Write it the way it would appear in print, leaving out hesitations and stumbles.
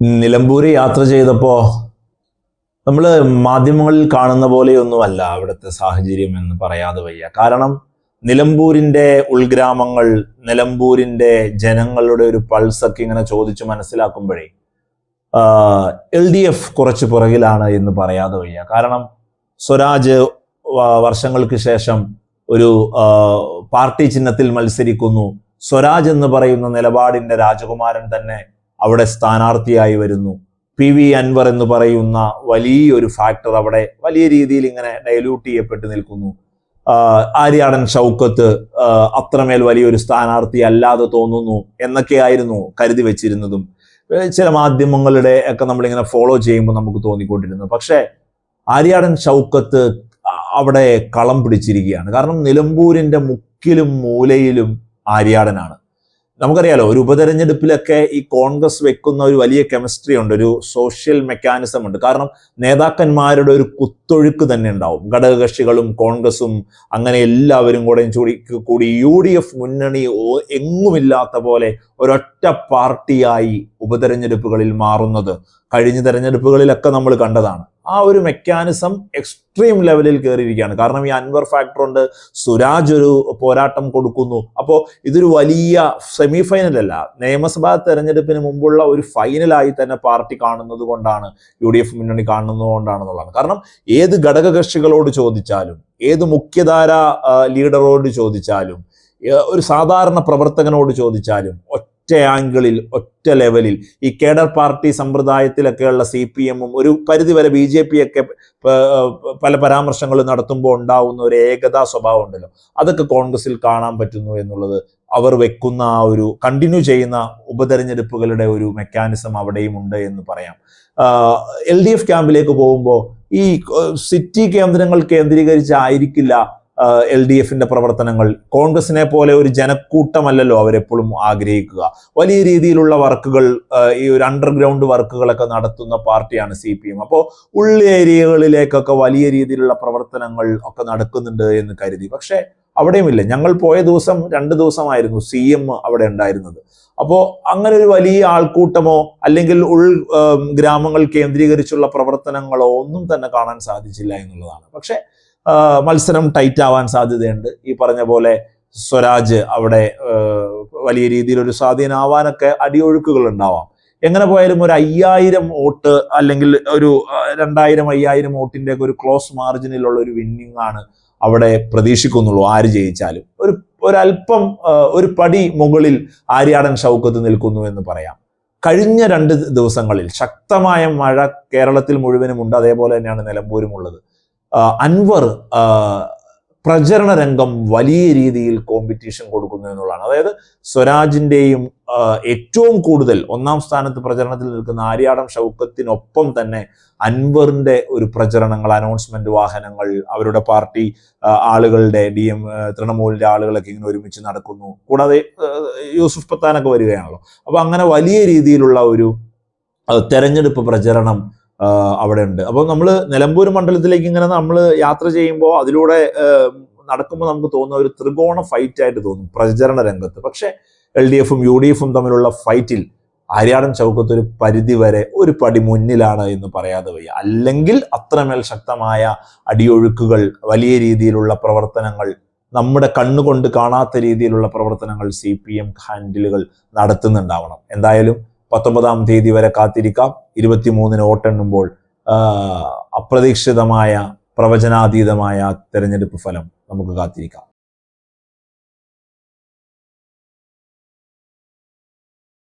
നിലമ്പൂര് യാത്ര ചെയ്തപ്പോൾ നമ്മൾ മാധ്യമങ്ങളിൽ കാണുന്ന പോലെയൊന്നുമല്ല അവിടുത്തെ സാഹചര്യം എന്ന് പറയാതെ വയ്യ. കാരണം നിലമ്പൂരിൻ്റെ ഉൾഗ്രാമങ്ങൾ, നിലമ്പൂരിൻ്റെ ജനങ്ങളുടെ ഒരു പൾസൊക്കെ ഇങ്ങനെ ചോദിച്ച് മനസ്സിലാക്കുമ്പോഴേ LDF കുറച്ച് പുറകിലാണ് എന്ന് പറയാതെ വയ്യ. കാരണം സ്വരാജ് വർഷങ്ങൾക്ക് ശേഷം ഒരു പാർട്ടി ചിഹ്നത്തിൽ മത്സരിക്കുന്നു. സ്വരാജ് എന്ന് പറയുന്ന നിലപാടിൻ്റെ രാജകുമാരൻ തന്നെ അവിടെ സ്ഥാനാർത്ഥിയായി വരുന്നു. PV അൻവർ എന്ന് പറയുന്ന വലിയൊരു ഫാക്ടർ അവിടെ വലിയ രീതിയിൽ ഇങ്ങനെ ഡൈല്യൂട്ട് ചെയ്യപ്പെട്ട് നിൽക്കുന്നു. ആര്യാടൻ ഷൗക്കത്ത് അത്രമേൽ വലിയൊരു സ്ഥാനാർത്ഥി അല്ലാതെ തോന്നുന്നു എന്നൊക്കെയായിരുന്നു കരുതി വെച്ചിരുന്നതും ചില മാധ്യമങ്ങളുടെ ഒക്കെ നമ്മളിങ്ങനെ ഫോളോ ചെയ്യുമ്പോൾ നമുക്ക് തോന്നിക്കൊണ്ടിരുന്നു. പക്ഷേ ആര്യാടൻ ഷൗക്കത്ത് അവിടെ കളം പിടിച്ചിരിക്കുകയാണ്. കാരണം നിലമ്പൂരിൻ്റെ മുക്കിലും മൂലയിലും ആര്യാടനാണ്. നമുക്കറിയാലോ, ഒരു ഉപതെരഞ്ഞെടുപ്പിലൊക്കെ ഈ കോൺഗ്രസ് വെക്കുന്ന ഒരു വലിയ കെമിസ്ട്രി ഉണ്ട്, ഒരു സോഷ്യൽ മെക്കാനിസം ഉണ്ട്. കാരണം നേതാക്കന്മാരുടെ ഒരു കുത്തൊഴുക്ക് തന്നെ ഉണ്ടാവും. ഘടകകക്ഷികളും കോൺഗ്രസും അങ്ങനെ എല്ലാവരും കൂടി UDF മുന്നണി എങ്ങുമില്ലാത്ത പോലെ ഒരൊറ്റ പാർട്ടിയായി ഉപതെരഞ്ഞെടുപ്പുകളിൽ മാറുന്നത് കഴിഞ്ഞ തെരഞ്ഞെടുപ്പുകളിലൊക്കെ നമ്മൾ കണ്ടതാണ്. ആ ഒരു മെക്കാനിസം എക്സ്ട്രീം ലെവലിൽ കയറിയിരിക്കുകയാണ്. കാരണം ഈ അൻവർ ഫാക്ടർ ഉണ്ട്, സുരാജ് ഒരു പോരാട്ടം കൊടുക്കുന്നു. അപ്പോൾ ഇതൊരു വലിയ സെമി ഫൈനലല്ല, നിയമസഭാ തെരഞ്ഞെടുപ്പിന് മുമ്പുള്ള ഒരു ഫൈനലായി തന്നെ പാർട്ടി കാണുന്നത് കൊണ്ടാണ്, UDF മുന്നണി കാണുന്നത് കൊണ്ടാണെന്നുള്ളതാണ്. കാരണം ഏത് ഘടകകക്ഷികളോട് ചോദിച്ചാലും, ഏത് മുഖ്യധാര ലീഡറോട് ചോദിച്ചാലും, ഒരു സാധാരണ പ്രവർത്തകനോട് ചോദിച്ചാലും ഒറ്റ ആംഗിളിൽ, ഒറ്റ ലെവലിൽ ഈ കേഡർ പാർട്ടി സമ്പ്രദായത്തിലൊക്കെയുള്ള CPM-ഉം ഒരു പരിധിവരെ BJP ഒക്കെ പല പരാമർശങ്ങൾ നടത്തുമ്പോൾ ഉണ്ടാവുന്ന ഒരു ഏകതാ സ്വഭാവം ഉണ്ടല്ലോ, അതൊക്കെ കോൺഗ്രസിൽ കാണാൻ പറ്റുന്നു എന്നുള്ളത് അവർ വെക്കുന്ന ആ ഒരു കണ്ടിന്യൂ ചെയ്യുന്ന ഉപതെരഞ്ഞെടുപ്പുകളുടെ ഒരു മെക്കാനിസം അവിടെയും ഉണ്ട് എന്ന് പറയാം. LDF ക്യാമ്പിലേക്ക് പോകുമ്പോൾ ഈ സിറ്റി കേന്ദ്രങ്ങൾ കേന്ദ്രീകരിച്ചായിരിക്കില്ല LDF-ന്റെ പ്രവർത്തനങ്ങൾ. കോൺഗ്രസിനെ പോലെ ഒരു ജനക്കൂട്ടമല്ലല്ലോ അവരെപ്പോഴും ആഗ്രഹിക്കുക. വലിയ രീതിയിലുള്ള വർക്കുകൾ, ഈ ഒരു അണ്ടർഗ്രൗണ്ട് വർക്കുകളൊക്കെ നടത്തുന്ന പാർട്ടിയാണ് CPM. അപ്പോൾ ഉള്ളേരിയകളിലേക്കൊക്കെ വലിയ രീതിയിലുള്ള പ്രവർത്തനങ്ങൾ ഒക്കെ നടക്കുന്നുണ്ട് എന്ന് കരുതി. പക്ഷേ അവിടെയുമില്ല. ഞങ്ങൾ പോയ ദിവസം 2 ദിവസമായിരുന്നു CM അവിടെ ഉണ്ടായിരുന്നത്. അപ്പോൾ അങ്ങനെ ഒരു വലിയ ആൾക്കൂട്ടമോ അല്ലെങ്കിൽ ഗ്രാമങ്ങൾ കേന്ദ്രീകരിച്ചുള്ള പ്രവർത്തനങ്ങളോ ഒന്നും തന്നെ കാണാൻ സാധിച്ചില്ല എന്നുള്ളതാണ്. പക്ഷേ മത്സരം ടൈറ്റ് ആവാൻ സാധ്യതയുണ്ട്. ഈ പറഞ്ഞ പോലെ സ്വരാജ് അവിടെ വലിയ രീതിയിലൊരു സ്വാധീനമാവാനൊക്കെ അടിയൊഴുക്കുകൾ ഉണ്ടാവാം. എങ്ങനെ പോയാലും ഒരു 5000 വോട്ട് അല്ലെങ്കിൽ ഒരു 2000-5000 വോട്ടിൻ്റെ ഒക്കെ ഒരു ക്ലോസ് മാർജിനിലുള്ള ഒരു വിന്നിങ് ആണ് അവിടെ പ്രതീക്ഷിക്കുന്നുള്ളൂ. ആര് ജയിച്ചാലും ഒരല്പം ഒരു പടി മുകളിൽ ആര്യാടൻ ഷൗക്കത്ത് നിൽക്കുന്നു എന്ന് പറയാം. കഴിഞ്ഞ 2 ദിവസങ്ങളിൽ ശക്തമായ മഴ കേരളത്തിൽ മുഴുവനും ഉണ്ട്. അതേപോലെ തന്നെയാണ് നിലമ്പൂരും ഉള്ളത്. അൻവർ പ്രചരണ രംഗം വലിയ രീതിയിൽ കോമ്പറ്റീഷൻ കൊടുക്കുന്നു എന്നുള്ളതാണ്. അതായത് സ്വരാജിൻ്റെയും ഏറ്റവും കൂടുതൽ 1ാം സ്ഥാനത്ത് പ്രചരണത്തിൽ നിൽക്കുന്ന ആര്യാടൻ ഷൗക്കത്തിനൊപ്പം തന്നെ അൻവറിൻ്റെ ഒരു പ്രചരണങ്ങൾ, അനൗൺസ്മെന്റ് വാഹനങ്ങൾ, അവരുടെ പാർട്ടി ആളുകളുടെ തൃണമൂലിൻ്റെ ആളുകളൊക്കെ ഇങ്ങനെ ഒരുമിച്ച് നടക്കുന്നു. കൂടാതെ യൂസുഫ് പത്താനൊക്കെ വരികയാണല്ലോ. അപ്പോൾ അങ്ങനെ വലിയ രീതിയിലുള്ള ഒരു തെരഞ്ഞെടുപ്പ് പ്രചരണം അവിടെ ഉണ്ട്. അപ്പോൾ നമ്മൾ നിലമ്പൂർ മണ്ഡലത്തിലേക്ക് ഇങ്ങനെ നമ്മൾ യാത്ര ചെയ്യുമ്പോൾ അതിലൂടെ നടക്കുമ്പോൾ നമുക്ക് തോന്നുന്ന ഒരു ത്രികോണ ഫൈറ്റ് ആയിട്ട് തോന്നും പ്രചരണ രംഗത്ത്. പക്ഷേ LDF-ഉം UDF-ഉം തമ്മിലുള്ള ഫൈറ്റിൽ ആര്യാടൻ ഷൗക്കത്ത് ഒരു പരിധി വരെ ഒരു പടി മുന്നിലാണ് എന്ന് പറയാതെ വയ്യ. അല്ലെങ്കിൽ അത്രമേൽ ശക്തമായ അടിയൊഴുക്കുകൾ, വലിയ രീതിയിലുള്ള പ്രവർത്തനങ്ങൾ, നമ്മുടെ കണ്ണുകൊണ്ട് കാണാത്ത രീതിയിലുള്ള പ്രവർത്തനങ്ങൾ CPM ഹാൻഡിലുകൾ നടത്തുന്നുണ്ടാവണം. എന്തായാലും 19-ാം തീയതി വരെ കാത്തിരിക്കാം. 23-ന് വോട്ടെണ്ണുമ്പോൾ അപ്രതീക്ഷിതമായ, പ്രവചനാതീതമായ തെരഞ്ഞെടുപ്പ് ഫലം നമുക്ക് കാത്തിരിക്കാം.